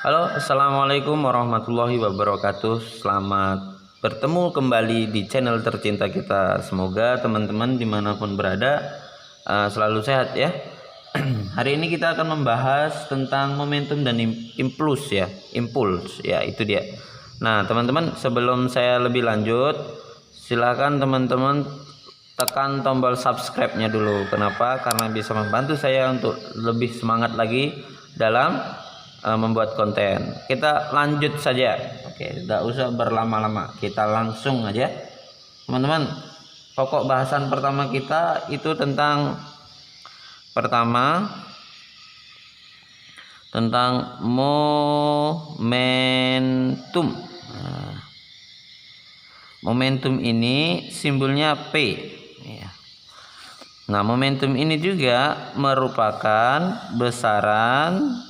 Halo, assalamualaikum warahmatullahi wabarakatuh. Selamat bertemu kembali di channel tercinta kita. Semoga teman-teman dimanapun berada selalu sehat ya. Hari ini kita akan membahas tentang momentum dan impuls ya, itu dia. Nah, teman-teman, sebelum saya lebih lanjut, silakan teman-teman tekan tombol subscribe-nya dulu. Kenapa? Karena bisa membantu saya untuk lebih semangat lagi dalam membuat konten. Kita lanjut saja. Oke, tidak usah berlama-lama, kita langsung aja teman-teman. Pokok bahasan pertama kita itu tentang momentum. Momentum ini simbolnya P ya. Nah, momentum ini juga merupakan besaran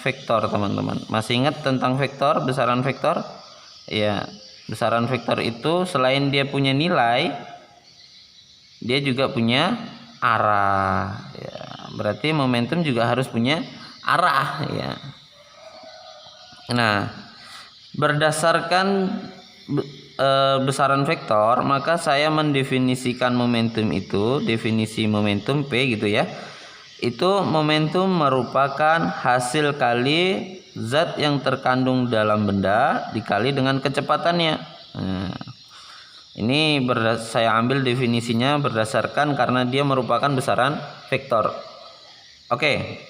vektor, teman-teman. Masih ingat tentang vektor, besaran vektor? Ya, besaran vektor itu selain dia punya nilai, dia juga punya arah ya. Berarti momentum juga harus punya arah ya. Nah, berdasarkan besaran vektor, maka saya mendefinisikan momentum itu, definisi momentum P gitu ya. Itu momentum merupakan hasil kali zat yang terkandung dalam benda dikali dengan kecepatannya. Nah, ini saya ambil definisinya berdasarkan karena dia merupakan besaran vektor. Oke.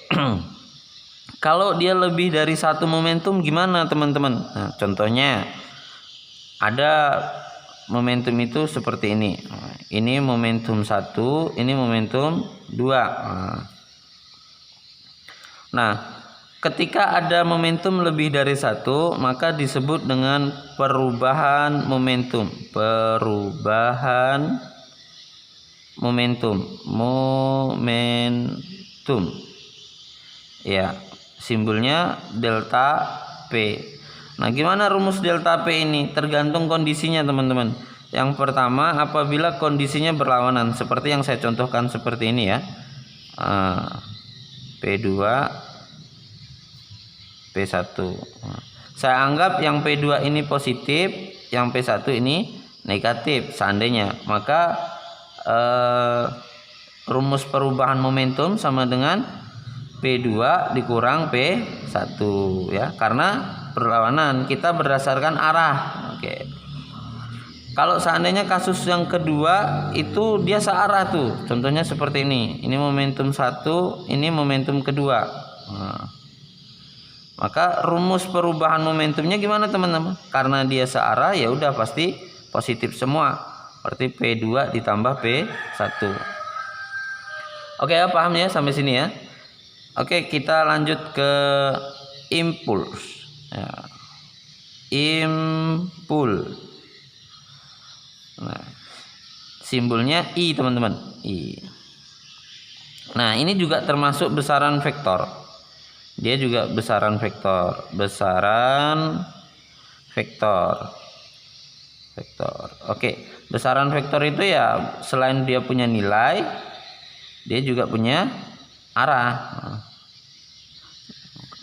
Kalau dia lebih dari satu momentum gimana, teman-teman? Nah, contohnya ada momentum itu seperti ini. Ini momentum 1, ini momentum 2. Nah, ketika ada momentum lebih dari satu, maka disebut dengan perubahan momentum. Momentum. Ya, simbolnya delta P. Nah, gimana rumus delta P ini? Tergantung kondisinya, teman-teman. Yang pertama, apabila kondisinya berlawanan, seperti yang saya contohkan seperti ini ya. P2 P1. Saya anggap yang P2 ini positif, yang P1 ini negatif seandainya. Maka rumus perubahan momentum sama dengan P2 dikurang P1 ya, karena berlawanan, kita berdasarkan arah. Oke. Kalau seandainya kasus yang kedua itu dia searah tuh, contohnya seperti ini. Ini momentum 1, ini momentum kedua. Nah, maka rumus perubahan momentumnya gimana, teman-teman? Karena dia searah, ya udah pasti positif semua. Berarti P2 ditambah P1. Oke ya, paham ya sampai sini ya? Oke, kita lanjut ke impuls. Ya. Nah, simbolnya I, teman-teman. I. Nah, ini juga termasuk besaran vektor. Dia juga besaran vektor. Oke, besaran vektor itu ya selain dia punya nilai, dia juga punya arah.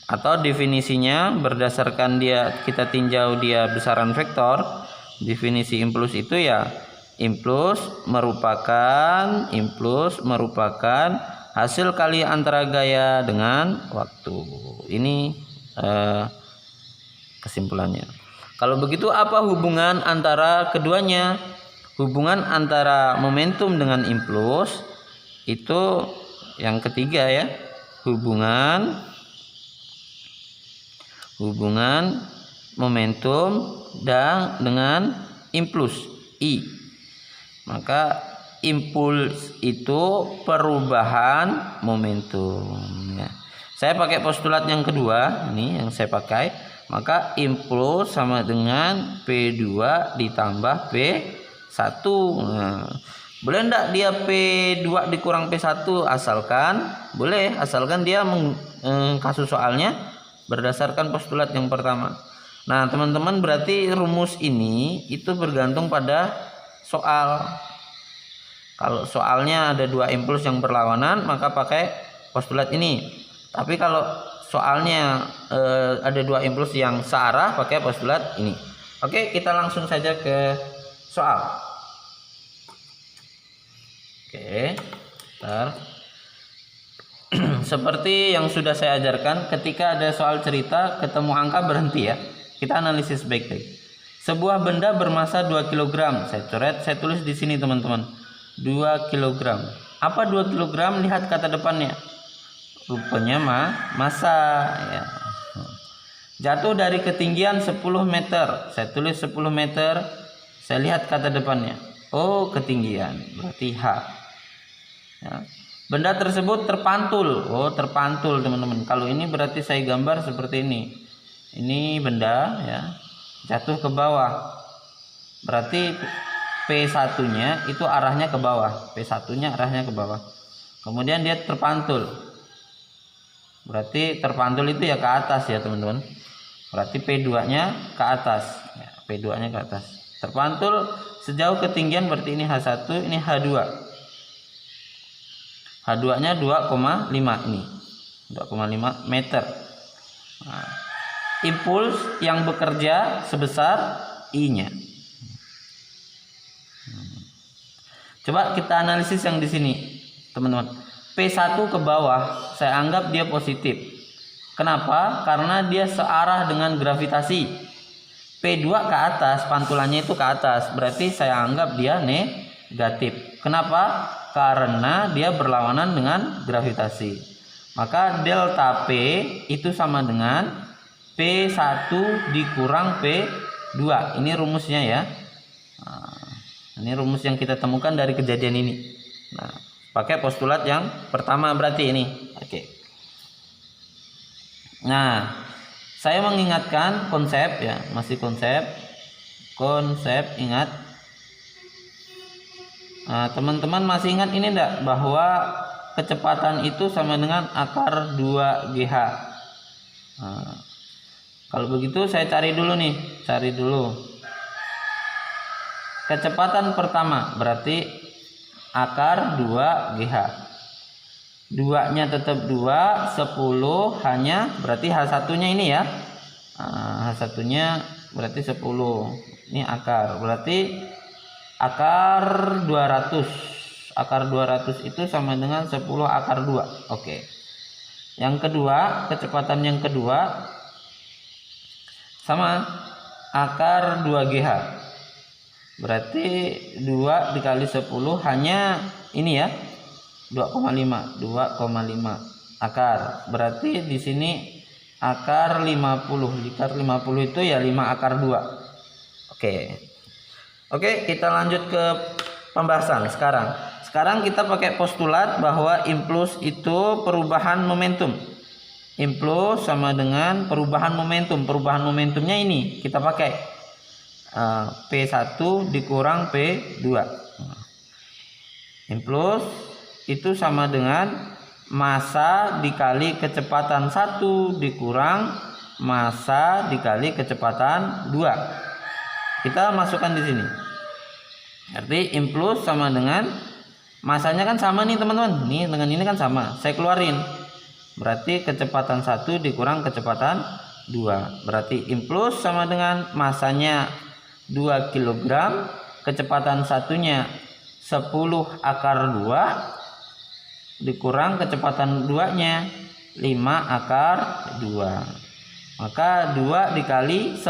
Atau definisinya berdasarkan kita tinjau dia besaran vektor. Definisi impuls itu ya, impuls merupakan hasil kali antara gaya dengan waktu. Ini kesimpulannya. Kalau begitu apa hubungan antara keduanya? Hubungan antara momentum dengan impuls itu yang ketiga ya. Hubungan momentum dengan impuls I. Maka impuls itu perubahan momentum ya. Saya pakai postulat yang kedua, ini yang saya pakai. Maka impuls sama dengan P2 ditambah P1. Nah, boleh enggak dia P2 dikurang P1? Asalkan dia kasus soalnya berdasarkan postulat yang pertama. Nah, teman-teman, berarti rumus ini itu bergantung pada soal. Kalau soalnya ada dua impuls yang berlawanan, maka pakai postulat ini. Tapi kalau soalnya ada dua impuls yang searah, pakai postulat ini. Oke, kita langsung saja ke soal. Oke, bentar. Seperti yang sudah saya ajarkan, ketika ada soal cerita ketemu angka berhenti ya. Kita analisis baik-baik. Sebuah benda bermasa 2 kg. Saya coret, saya tulis di sini teman-teman. 2 kg. Apa 2 kg? Lihat kata depannya. Rupanya massa ya. Jatuh dari ketinggian 10 meter. Saya tulis 10 meter. Saya lihat kata depannya. Oh, ketinggian. Berarti H. Ya. Benda tersebut terpantul. Oh, terpantul teman-teman. Kalau ini berarti saya gambar seperti ini. Ini benda ya, jatuh ke bawah. Berarti P1-nya itu arahnya ke bawah. P1-nya arahnya ke bawah. Kemudian dia terpantul. Berarti terpantul itu ya ke atas ya, teman-teman. Berarti P2-nya ke atas. Ya, P2-nya ke atas. Terpantul sejauh ketinggian berarti ini H1, ini H2. H2-nya 2,5 ini. 2,5 meter. Nah, impuls yang bekerja sebesar I-nya. Coba kita analisis yang di sini, teman-teman. P1 ke bawah, saya anggap dia positif. Kenapa? Karena dia searah dengan gravitasi. P2 ke atas, pantulannya itu ke atas, berarti saya anggap dia negatif. Kenapa? Karena dia berlawanan dengan gravitasi. Maka delta P itu sama dengan P1 dikurang P2. Ini rumusnya ya. Nah, ini rumus yang kita temukan dari kejadian ini. Nah, pakai postulat yang pertama berarti ini. Oke. Nah, saya mengingatkan konsep ya, masih konsep ingat. Nah, teman-teman masih ingat ini enggak, bahwa kecepatan itu sama dengan akar 2GH. Nah, kalau begitu saya cari dulu nih, kecepatan pertama berarti akar 2GH. 2-nya tetap 2, 10 hanya berarti H1-nya ini ya. Nah, H1-nya berarti 10. Ini akar, berarti akar 200. Akar 200 itu sama dengan 10 akar 2. Oke. Yang kedua, kecepatan yang kedua sama akar 2GH. Berarti 2 dikali 10 hanya ini ya. 2,5 akar. Berarti di sini akar 50. Akar 50 itu ya 5 akar 2. Oke, kita lanjut ke pembahasan sekarang. Sekarang kita pakai postulat bahwa impuls itu perubahan momentum. Impuls sama dengan perubahan momentum. Perubahan momentumnya ini kita pakai P1 dikurang P2. Impuls itu sama dengan massa dikali kecepatan 1 dikurang massa dikali kecepatan 2. Kita masukkan di sini. Arti impuls sama dengan masanya kan sama nih teman-teman. Nih dengan ini kan sama. Saya keluarin. Berarti kecepatan 1 dikurang kecepatan 2. Berarti impuls sama dengan masanya 2 kg, kecepatan satunya 10 akar 2 dikurang kecepatan 2-nya 5 akar 2. Maka 2 dikali 10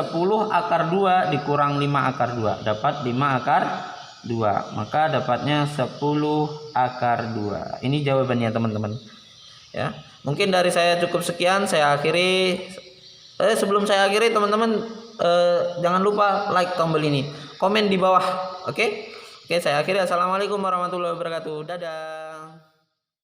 akar 2 dikurang 5 akar 2 dapat 5 akar 2. Maka dapatnya 10 akar 2. Ini jawabannya teman-teman. Ya, mungkin dari saya cukup sekian. Saya akhiri. Sebelum saya akhiri teman-teman, jangan lupa like tombol ini, komen di bawah. Oke, saya akhiri. Assalamualaikum warahmatullahi wabarakatuh. Dadah.